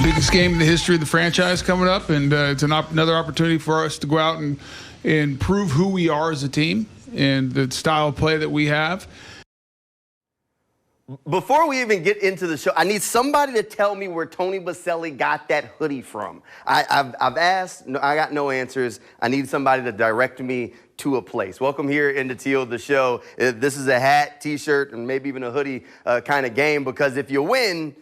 biggest game in the history of the franchise coming up, and it's another opportunity for us to go out and prove who we are as a team and the style of play that we have. Before we even get into the show, I need somebody to tell me where Tony Boselli got that hoodie from. I've asked, I got no answers. I need somebody to direct me to a place. Welcome here into Teal, the show. This is a hat, t-shirt, and maybe even a hoodie kind of game, because if you win,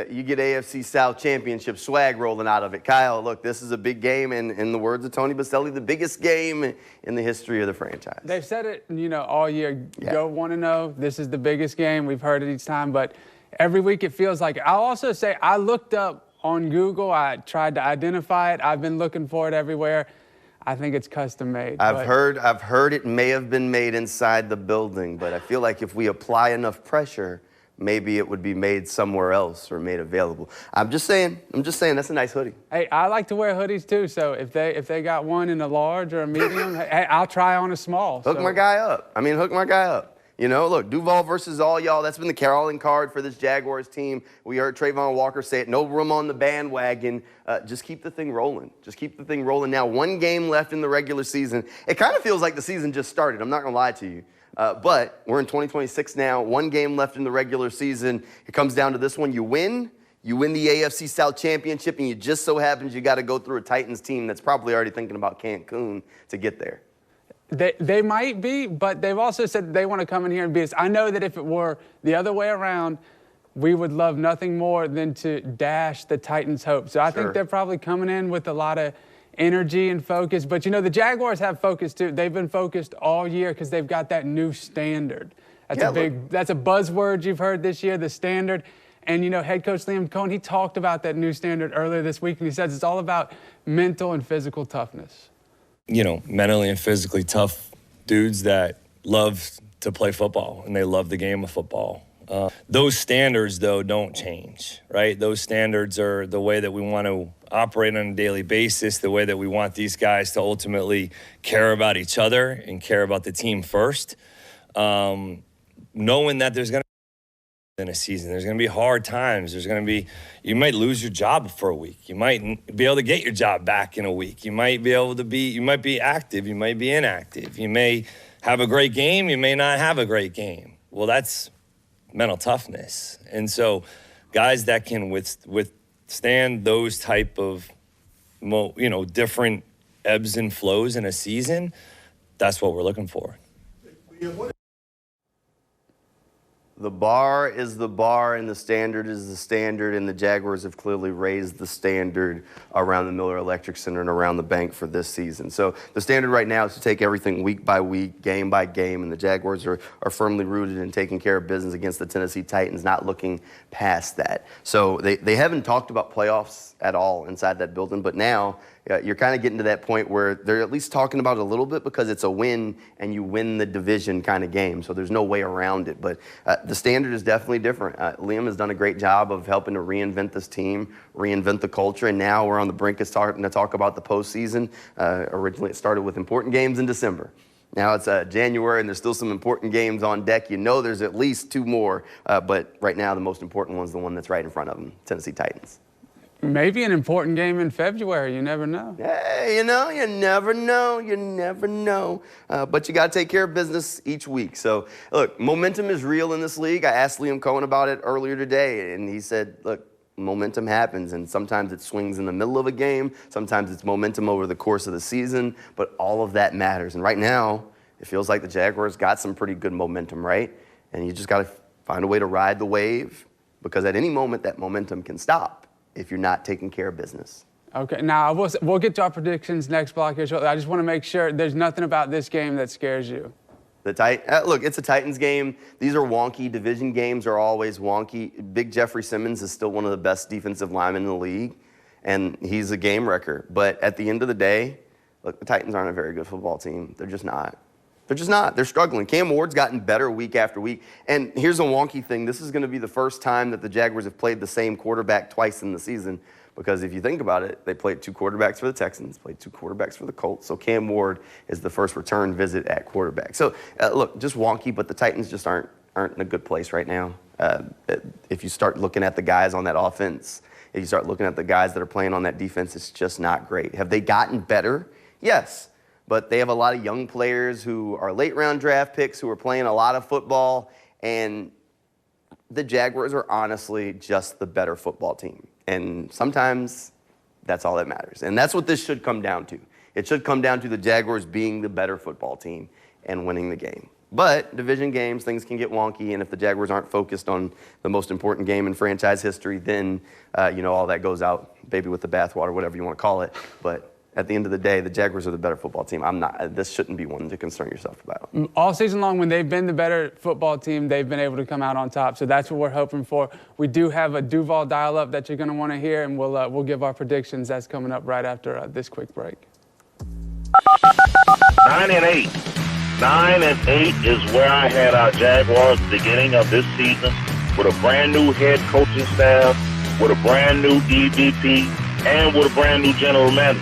you get AFC South championship swag rolling out of it. Kyle, look, this is a big game, and in the words of Tony Boselli, the biggest game in the history of the franchise. They've said it, all year. Yeah. Go 1-0. This is the biggest game. We've heard it each time, but every week it feels like it. I'll also say I looked up on Google. I tried to identify it. I've been looking for it everywhere. I think it's custom made. I've heard it may have been made inside the building, but I feel like if we apply enough pressure, maybe it would be made somewhere else or made available. I'm just saying, that's a nice hoodie. Hey, I like to wear hoodies too, so if they got one in a large or a medium, hey, I'll try on a small. Hook my guy up. Hook my guy up. Look, Duvall versus all y'all, that's been the calling card for this Jaguars team. We heard Trayvon Walker say it, no room on the bandwagon. Just keep the thing rolling. Just keep the thing rolling. Now, one game left in the regular season. It kind of feels like the season just started. I'm not going to lie to you. But we're in 2026 now, one game left in the regular season. It comes down to this one. You win the AFC South championship, and you just so happens you got to go through a Titans team that's probably already thinking about Cancun to get there. They might be, but they've also said they want to come in here and beat us. I know that if it were the other way around, we would love nothing more than to dash the Titans' hope. So I think they're probably coming in with a lot of energy and focus. But, the Jaguars have focus, too. They've been focused all year because they've got that new standard. That's a buzzword you've heard this year, the standard. And, head coach Liam Cohen, he talked about that new standard earlier this week, and he says it's all about mental and physical toughness. Mentally and physically tough dudes that love to play football, and they love the game of football. Those standards, though, don't change, right? Those standards are the way that we want to operate on a daily basis, the way that we want these guys to ultimately care about each other and care about the team first. Knowing that there's going to be in a season, there's going to be hard times. You might lose your job for a week. You might be able to get your job back in a week. You might be active. You might be inactive. You may have a great game. You may not have a great game. Well, that's mental toughness. And so guys that can withstand those type of, different ebbs and flows in a season, that's what we're looking for. The bar is the bar, and the standard is the standard, and the Jaguars have clearly raised the standard around the Miller Electric Center and around the bank for this season. So the standard right now is to take everything week by week, game by game, and the Jaguars are firmly rooted in taking care of business against the Tennessee Titans, not looking past that. So they haven't talked about playoffs at all inside that building, but now you're kind of getting to that point where they're at least talking about it a little bit, because it's a win and you win the division kind of game. So there's no way around it. But the standard is definitely different. Liam has done a great job of helping to reinvent this team, reinvent the culture. And now we're on the brink of starting to talk about the postseason. Originally, it started with important games in December. Now it's January, and there's still some important games on deck. There's at least two more. But right now, the most important one's the one that's right in front of them, Tennessee Titans. Maybe an important game in February. You never know. Hey, you never know. You never know. But you got to take care of business each week. So, look, momentum is real in this league. I asked Liam Cohen about it earlier today, and he said, look, momentum happens, and sometimes it swings in the middle of a game. Sometimes it's momentum over the course of the season, but all of that matters. And right now, it feels like the Jaguars got some pretty good momentum, right? And you just got to find a way to ride the wave, because at any moment, that momentum can stop if you're not taking care of business. Okay, now we'll get to our predictions next block here shortly. I just want to make sure there's nothing about this game that scares you. Look, it's a Titans game. These are wonky. Division games are always wonky. Big Jeffrey Simmons is still one of the best defensive linemen in the league, and he's a game wrecker. But at the end of the day, look, the Titans aren't a very good football team. They're just not. They're struggling. Cam Ward's gotten better week after week. And here's a wonky thing. This is going to be the first time that the Jaguars have played the same quarterback twice in the season. Because if you think about it, they played two quarterbacks for the Texans, played two quarterbacks for the Colts. So Cam Ward is the first return visit at quarterback. So, look, just wonky, but the Titans just aren't in a good place right now. If you start looking at the guys on that offense, if you start looking at the guys that are playing on that defense, it's just not great. Have they gotten better? Yes. But they have a lot of young players who are late-round draft picks who are playing a lot of football, and the Jaguars are honestly just the better football team. And sometimes that's all that matters. And that's what this should come down to. It should come down to the Jaguars being the better football team and winning the game. But division games, things can get wonky, and if the Jaguars aren't focused on the most important game in franchise history, then, all that goes out, baby with the bathwater, whatever you want to call it. But at the end of the day, the Jaguars are the better football team. This shouldn't be one to concern yourself about. All season long, when they've been the better football team, they've been able to come out on top. So that's what we're hoping for. We do have a Duvall dial-up that you're going to want to hear, and we'll give our predictions. That's coming up right after this quick break. 9-8. 9-8 is where I had our Jaguars at the beginning of this season, with a brand new head coaching staff, with a brand new EVP, and with a brand new general manager.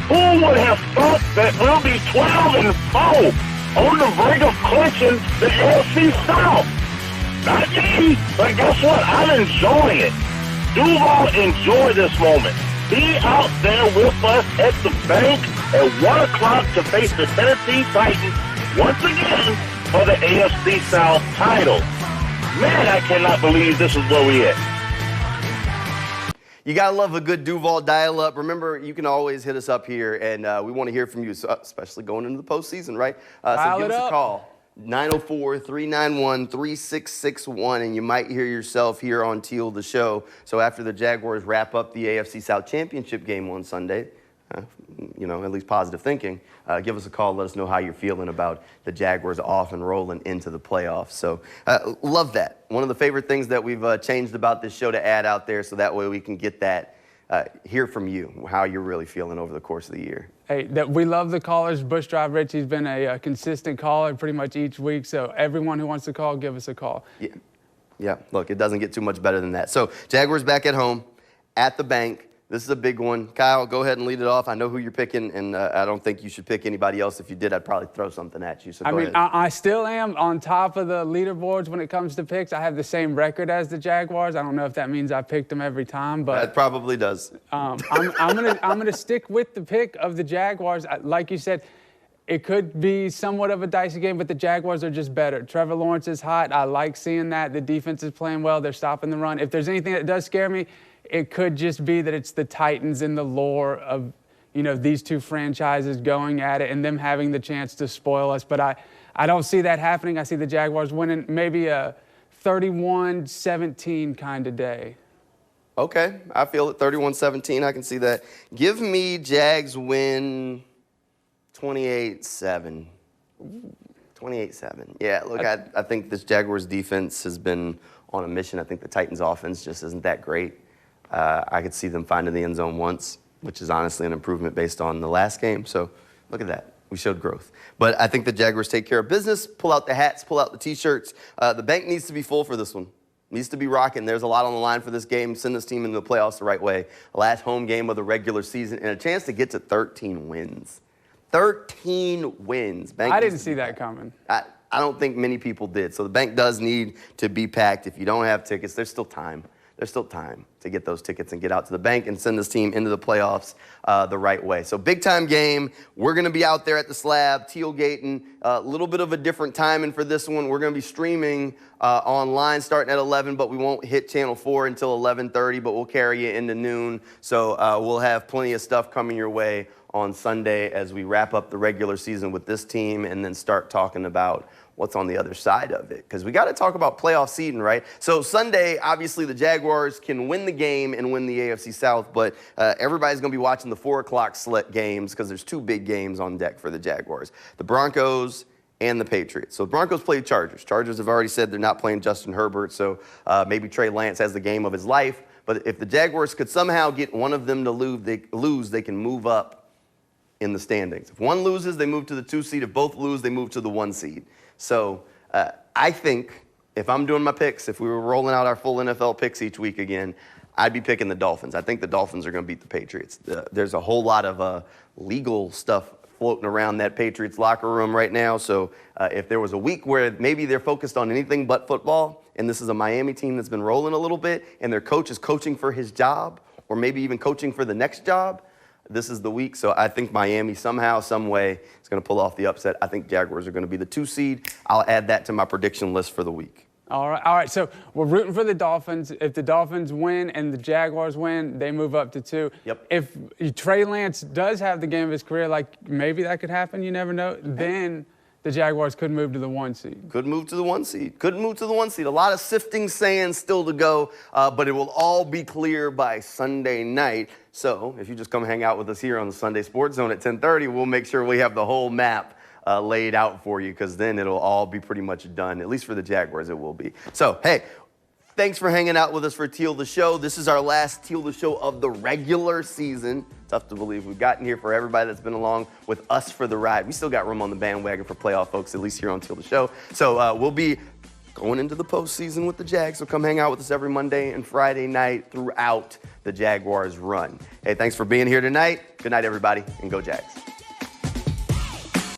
Who would have thought that we'll be 12-4 on the brink of clinching the AFC South? Not me, but guess what? I'm enjoying it. Duvall, enjoy this moment. Be out there with us at the bank at 1 o'clock to face the Tennessee Titans once again for the AFC South title. Man, I cannot believe this is where we at. You got to love a good Duvall dial-up. Remember, you can always hit us up here, and we want to hear from you, especially going into the postseason, right? So give us a call, 904-391-3661, and you might hear yourself here on Teal, the show. So after the Jaguars wrap up the AFC South Championship game on Sunday, at least positive thinking, give us a call. Let us know how you're feeling about the Jaguars off and rolling into the playoffs. So love that. One of the favorite things that we've changed about this show to add out there, so that way we can get that, hear from you, how you're really feeling over the course of the year. Hey, we love the callers. Bush Drive Richie's been a consistent caller pretty much each week. So everyone who wants to call, give us a call. Yeah. Look, it doesn't get too much better than that. So Jaguars back at home, at the bank. This is a big one. Kyle, go ahead and lead it off. I know who you're picking, and I don't think you should pick anybody else. If you did, I'd probably throw something at you. So go ahead. I still am on top of the leaderboards when it comes to picks. I have the same record as the Jaguars. I don't know if that means I picked them every time, but that probably does. I'm gonna stick with the pick of the Jaguars. Like you said, it could be somewhat of a dicey game, but the Jaguars are just better. Trevor Lawrence is hot. I like seeing that. The defense is playing well. They're stopping the run. If there's anything that does scare me, it could just be that it's the Titans in the lore of, these two franchises going at it and them having the chance to spoil us. But I don't see that happening. I see the Jaguars winning maybe a 31-17 kind of day. Okay, I feel it. 31-17, I can see that. Give me Jags win 28-7. 28-7. Yeah, look, I think this Jaguars defense has been on a mission. I think the Titans offense just isn't that great. I could see them finding the end zone once, which is honestly an improvement based on the last game. So look at that. We showed growth. But I think the Jaguars take care of business, pull out the hats, pull out the T-shirts. The bank needs to be full for this one. Needs to be rocking. There's a lot on the line for this game. Send this team into the playoffs the right way. Last home game of the regular season and a chance to get to 13 wins. 13 wins. Bank I didn't see that coming. I don't think many people did. So the bank does need to be packed. If you don't have tickets, there's still time. There's still time to get those tickets and get out to the bank and send this team into the playoffs the right way. So big-time game. We're going to be out there at the slab, tailgating. A little bit of a different timing for this one. We're going to be streaming online starting at 11, but we won't hit Channel 4 until 11:30, but we'll carry you into noon. So we'll have plenty of stuff coming your way on Sunday as we wrap up the regular season with this team and then start talking about what's on the other side of it. Because we got to talk about playoff seeding, right? So Sunday, obviously, the Jaguars can win the game and win the AFC South, but everybody's going to be watching the 4 o'clock slot games because there's 2 big games on deck for the Jaguars. The Broncos and the Patriots. So the Broncos play the Chargers. Chargers have already said they're not playing Justin Herbert, so maybe Trey Lance has the game of his life. But if the Jaguars could somehow get one of them to lose, they can move up in the standings. If one loses, they move to the 2 seed. If both lose, they move to the 1 seed. So I think if I'm doing my picks, if we were rolling out our full NFL picks each week again, I'd be picking the Dolphins. I think the Dolphins are going to beat the Patriots. There's a whole lot of legal stuff floating around that Patriots locker room right now. So if there was a week where maybe they're focused on anything but football, and this is a Miami team that's been rolling a little bit, and their coach is coaching for his job, or maybe even coaching for the next job, this is the week. So I think Miami somehow, some way is going to pull off the upset. I think Jaguars are going to be the 2 seed. I'll add that to my prediction list for the week. All right. So we're rooting for the Dolphins. If the Dolphins win and the Jaguars win, they move up to 2. Yep. If Trey Lance does have the game of his career, like maybe that could happen, you never know, then the Jaguars could move to the 1 seed. Could move to the 1 seed. Couldn't move to the 1 seed. A lot of sifting sand still to go, but it will all be clear by Sunday night. So if you just come hang out with us here on the Sunday Sports Zone at 10:30, we'll make sure we have the whole map laid out for you, because then it'll all be pretty much done. At least for the Jaguars, it will be. So, hey, thanks for hanging out with us for Teal the Show. This is our last Teal the Show of the regular season. Tough to believe we've gotten here for everybody that's been along with us for the ride. We still got room on the bandwagon for playoff folks, at least here on Teal the Show. So we'll be going into the postseason with the Jags, so come hang out with us every Monday and Friday night throughout the Jaguars run. Hey, thanks for being here tonight. Good night, everybody, and go Jags.